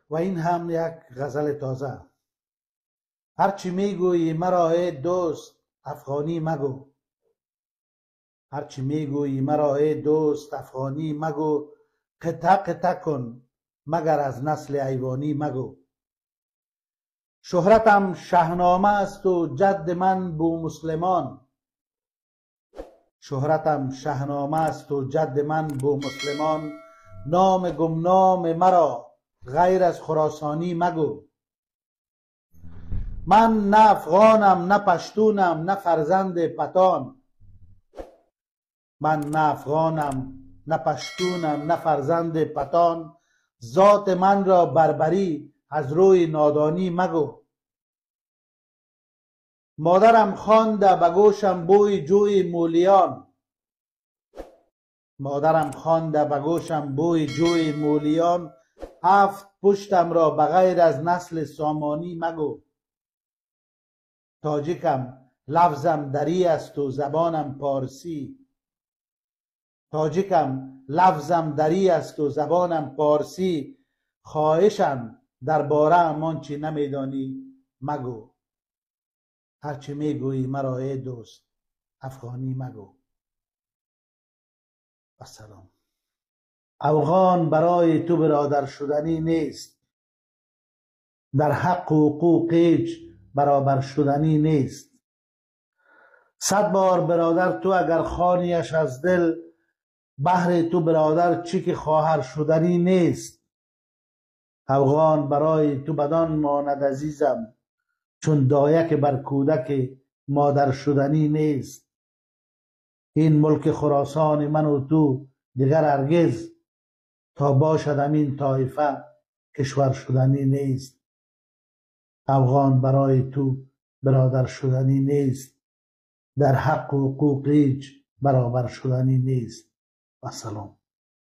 و این هم یک غزل تازه. هرچی میگویی مرا ای دوست افغانی مگو، هرچی میگویی مرا ای دوست افغانی مگو، قطع قطع کن مگر از نسل ایوانی مگو. شهرتم شهنامه است و جد من بومسلمان، شهرتم شهنامه است و جد من بومسلمان، نام گمنام مرا غیر از خراسانی مگو. من نه افغانم نه پشتونم نه فرزند پتان، من نه افغانم نه پشتونم نه فرزند پتان، ذات من را بربری از روی نادانی مگو. مادرم خوانده به گوشم بوی جوی مولیان، مادرم خوانده به گوشم بوی جوی مولیان، هفت پشتم را به غیر از نسل سامانی مگو. تاجیکم لفظم دری است و زبانم پارسی، تاجیکم لفظم دری است و زبانم پارسی، خواهشم درباره امان چی نمیدانی مگو. هرچی میگویی مرا ای دوست افغانی مگو. و سلام. افغان برای تو برادر شدنی نیست، در حق و حقوق هیچ برابر شدنی نیست. 100 بار برادر تو اگر خوانیش از دل، بهر تو برادر چی که خواهر شدنی نیست. افغان برای تو بدان ماند عزیزم، چون دایه که بر کودک مادر شدنی نیست. این ملک خراسان من و تو دیگر هرگز، تا باشد همین طایفه کشور شدنی نیست. افغان برای تو برادر شدنی نیست، در حق و حقوق هیچ برابر شدنی نیست. و سلام.